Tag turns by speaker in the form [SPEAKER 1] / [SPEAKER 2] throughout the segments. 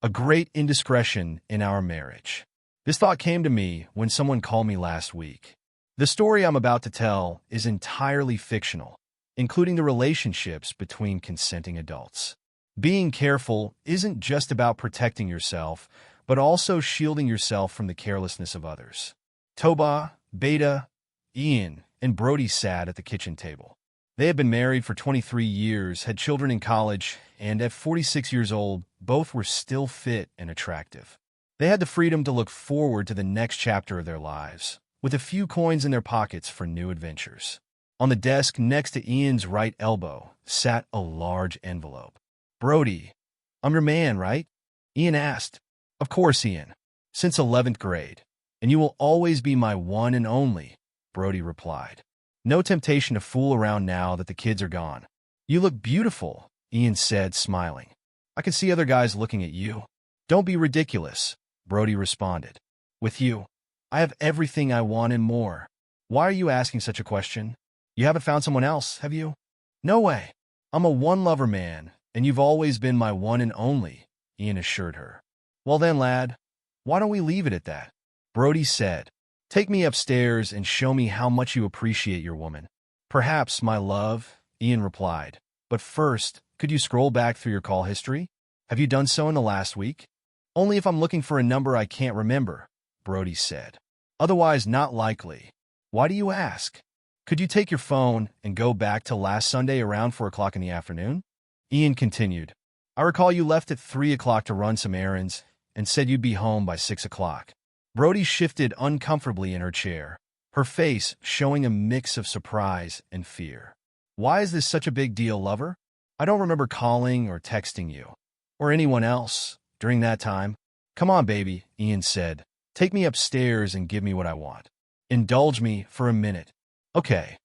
[SPEAKER 1] A great indiscretion in our marriage. This thought came to me when someone called me last week. The story I'm about to tell is entirely fictional, including the relationships between consenting adults. Being careful isn't just about protecting yourself, but also shielding yourself from the carelessness of others. Toba, Beta, Ian, and Brody sat at the kitchen table. They had been married for 23 years, had children in college, and at 46 years old, both were still fit and attractive. They had the freedom to look forward to the next chapter of their lives, with a few coins in their pockets for new adventures. On the desk next to Ian's right elbow sat a large envelope. "Brody, I'm your man, right?" Ian asked. "Of course, Ian. Since 11th grade. And you will always be my one and only," Brody replied. "No temptation to fool around now that the kids are gone." "You look beautiful," Ian said, smiling. "I can see other guys looking at you." "Don't be ridiculous," Brody responded. "With you, I have everything I want and more." "Why are you asking such a question? You haven't found someone else, have you?" "No way. I'm a one-lover man, and you've always been my one and only," Ian assured her. "Well then, lad, why don't we leave it at that?" Brody said. "Take me upstairs and show me how much you appreciate your woman." "Perhaps, my love," Ian replied. "But first, could you scroll back through your call history? Have you done so in the last week?" "Only if I'm looking for a number I can't remember," Brody said. "Otherwise, not likely." "Why do you ask?" "Could you take your phone and go back to last Sunday around 4 o'clock in the afternoon?" Ian continued. "I recall you left at 3 o'clock to run some errands and said you'd be home by 6 o'clock. Brody shifted uncomfortably in her chair, her face showing a mix of surprise and fear. "Why is this such a big deal, lover? I don't remember calling or texting you, or anyone else, during that time." "Come on, baby," Ian said. "Take me upstairs and give me what I want. Indulge me for a minute." "Okay,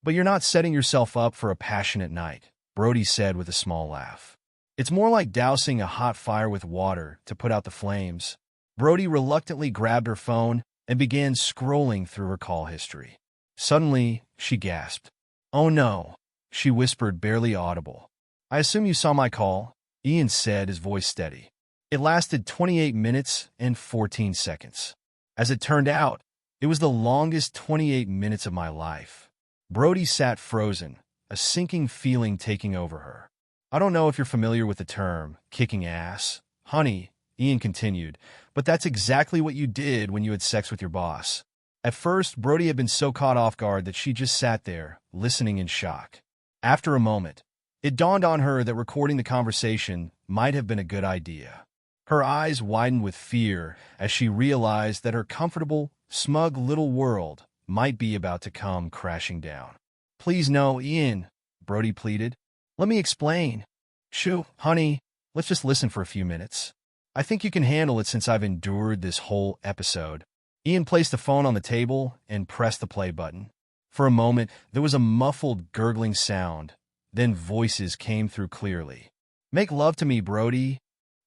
[SPEAKER 1] but you're not setting yourself up for a passionate night," Brody said with a small laugh. "It's more like dousing a hot fire with water to put out the flames." Brody reluctantly grabbed her phone and began scrolling through her call history. Suddenly, she gasped. "Oh no," she whispered, barely audible. "I assume you saw my call," Ian said, his voice steady. "It lasted 28 minutes and 14 seconds. As it turned out, it was the longest 28 minutes of my life." Brody sat frozen, a sinking feeling taking over her. "I don't know if you're familiar with the term, kicking ass, honey," Ian continued, "but that's exactly what you did when you had sex with your boss." At first, Brody had been so caught off guard that she just sat there, listening in shock. After a moment, it dawned on her that recording the conversation might have been a good idea. Her eyes widened with fear as she realized that her comfortable, smug little world might be about to come crashing down. "Please no, Ian," Brody pleaded. "Let me explain." "Shoo, honey, let's just listen for a few minutes. I think you can handle it since I've endured this whole episode." Ian placed the phone on the table and pressed the play button. For a moment, there was a muffled, gurgling sound. Then voices came through clearly. "Make love to me, Brody."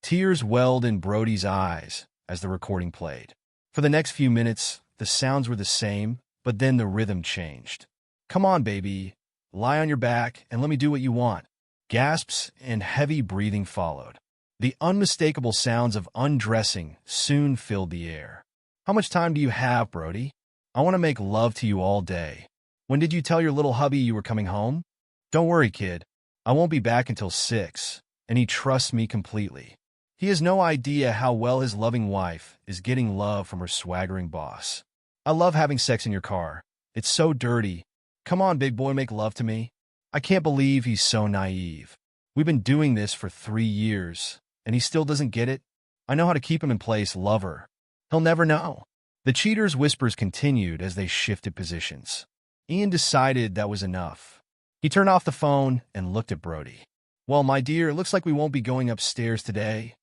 [SPEAKER 1] Tears welled in Brody's eyes as the recording played. For the next few minutes, the sounds were the same, but then the rhythm changed. "Come on, baby. Lie on your back and let me do what you want." Gasps and heavy breathing followed. The unmistakable sounds of undressing soon filled the air. "How much time do you have, Brody? I want to make love to you all day. When did you tell your little hubby you were coming home?" "Don't worry, kid. I won't be back until 6, and he trusts me completely. He has no idea how well his loving wife is getting love from her swaggering boss. I love having sex in your car. It's so dirty. Come on, big boy, make love to me." I can't believe he's so naive. We've been doing this for 3 years, and he still doesn't get it. I know how to keep him in place, lover. He'll never know. The cheater's whispers continued as they shifted positions. Ian decided that was enough. He turned off the phone and looked at Brody. "Well, my dear, it looks like we won't be going upstairs today,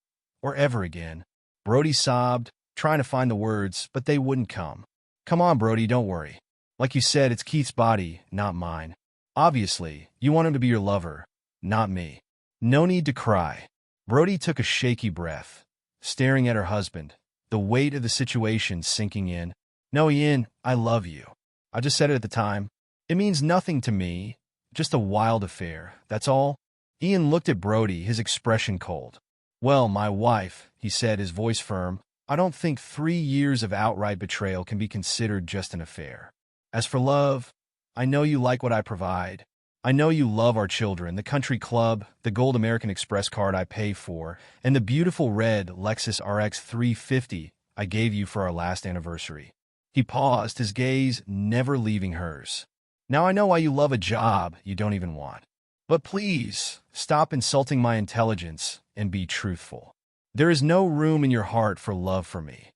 [SPEAKER 1] or ever again." Brody sobbed, trying to find the words, but they wouldn't come. "Come on, Brody, don't worry. Like you said, it's Keith's body, not mine. Obviously, you want him to be your lover, not me. No need to cry." Brody took a shaky breath, staring at her husband, the weight of the situation sinking in. "No, Ian, I love you. I just said it at the time. It means nothing to me, just a wild affair, that's all." Ian looked at Brody, his expression cold. "Well, my wife," he he said, his voice firm. I don't think 3 years of outright betrayal can be considered just an affair. As for love, I know you like what I provide. I know you love our children, the country club, the gold American Express card I pay for, and the beautiful red Lexus RX 350 I gave you for our last anniversary. He paused, his gaze never leaving hers. Now I know why you love a job you don't even want. But please, stop insulting my intelligence and be truthful. There is no room in your heart for love for me.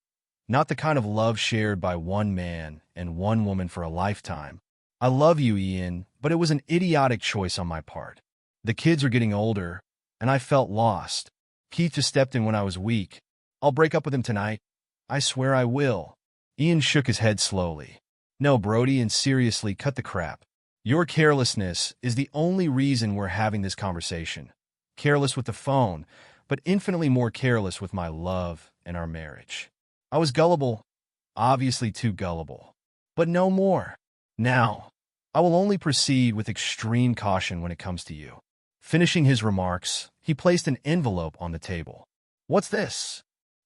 [SPEAKER 1] Not the kind of love shared by one man and one woman for a lifetime. I love you, Ian, but it was an idiotic choice on my part. The kids are getting older, and I felt lost. Keith just stepped in when I was weak. I'll break up with him tonight. I swear I will. Ian shook his head slowly. No, Brody, and seriously, cut the crap. Your carelessness is the only reason we're having this conversation. Careless with the phone, but infinitely more careless with my love and our marriage. I was gullible, obviously too gullible. But no more. Now, I will only proceed with extreme caution when it comes to you. Finishing his remarks, he placed an envelope on the table. What's this?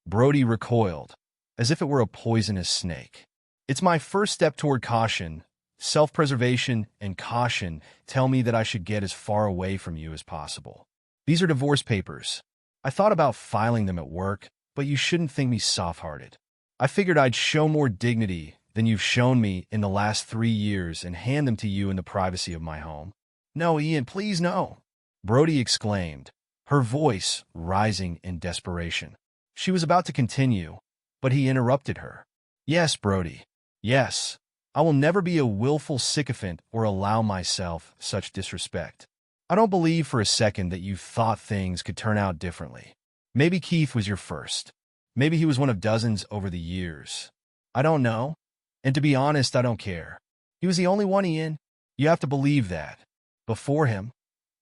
[SPEAKER 1] Brody recoiled, as if it were a poisonous snake. It's my first step toward caution. Self-preservation and caution tell me that I should get as far away from you as possible. These are divorce papers. I thought about filing them at work, but you shouldn't think me soft-hearted. I figured I'd show more dignity than you've shown me in the last 3 years and hand them to you in the privacy of my home. No, Ian, please no, Brody exclaimed, her voice rising in desperation. She was about to continue, but he interrupted her. Yes, Brody, yes. I will never be a willful sycophant or allow myself such disrespect. I don't believe for a second that you thought things could turn out differently. Maybe Keith was your first. Maybe he was one of dozens over the years. I don't know. And to be honest, I don't care. He was the only one, Ian. You have to believe that. Before him,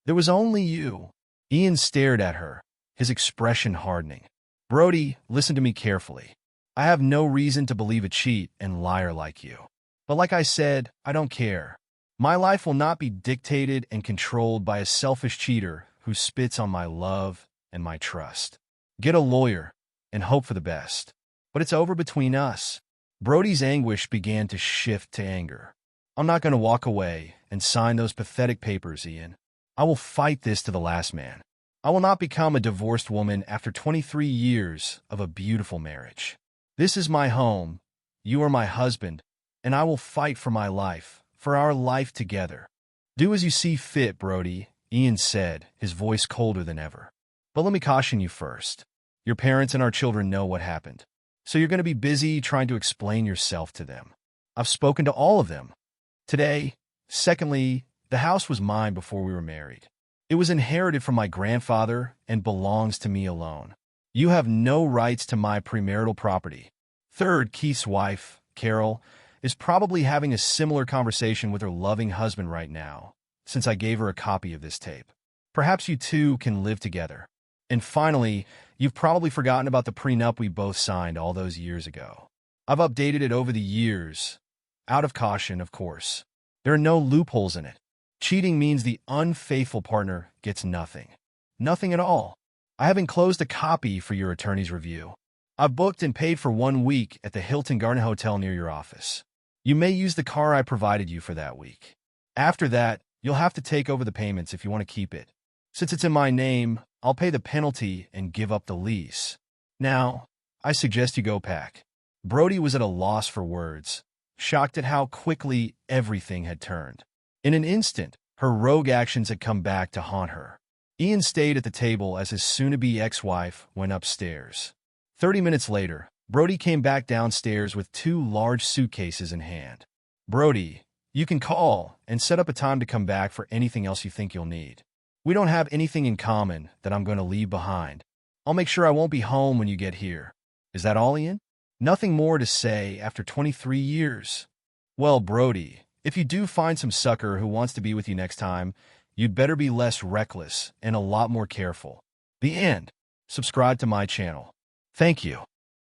[SPEAKER 1] there was only you. Ian stared at her, his expression hardening. Brody, listen to me carefully. I have no reason to believe a cheat and liar like you. But like I said, I don't care. My life will not be dictated and controlled by a selfish cheater who spits on my love and my trust. Get a lawyer and hope for the best. But it's over between us. Brody's anguish began to shift to anger. I'm not going to walk away and sign those pathetic papers, Ian. I will fight this to the last man. I will not become a divorced woman after 23 years of a beautiful marriage. This is my home. You are my husband. And I will fight for my life, for our life together. Do as you see fit, Brody, Ian said, his voice colder than ever. But let me caution you first. Your parents and our children know what happened. So you're going to be busy trying to explain yourself to them. I've spoken to all of them. Today, secondly, the house was mine before we were married. It was inherited from my grandfather and belongs to me alone. You have no rights to my premarital property. Third, Keith's wife, Carol, is probably having a similar conversation with her loving husband right now, since I gave her a copy of this tape. Perhaps you two can live together. And finally, you've probably forgotten about the prenup we both signed all those years ago. I've updated it over the years. Out of caution, of course. There are no loopholes in it. Cheating means the unfaithful partner gets nothing. Nothing at all. I have enclosed a copy for your attorney's review. I've booked and paid for 1 week at the Hilton Garden Hotel near your office. You may use the car I provided you for that week. After that, you'll have to take over the payments if you want to keep it. Since it's in my name, I'll pay the penalty and give up the lease. Now, I suggest you go pack. Brody was at a loss for words, shocked at how quickly everything had turned. In an instant, her rogue actions had come back to haunt her. Ian stayed at the table as his soon-to-be ex-wife went upstairs. 30 minutes later, Brody came back downstairs with 2 large suitcases in hand. Brody, you can call and set up a time to come back for anything else you think you'll need. We don't have anything in common that I'm going to leave behind. I'll make sure I won't be home when you get here. Is that all, Ian? Nothing more to say after 23 years. Well, Brody, if you do find some sucker who wants to be with you next time, you'd better be less reckless and a lot more careful. The end. Subscribe to my channel. Thank you.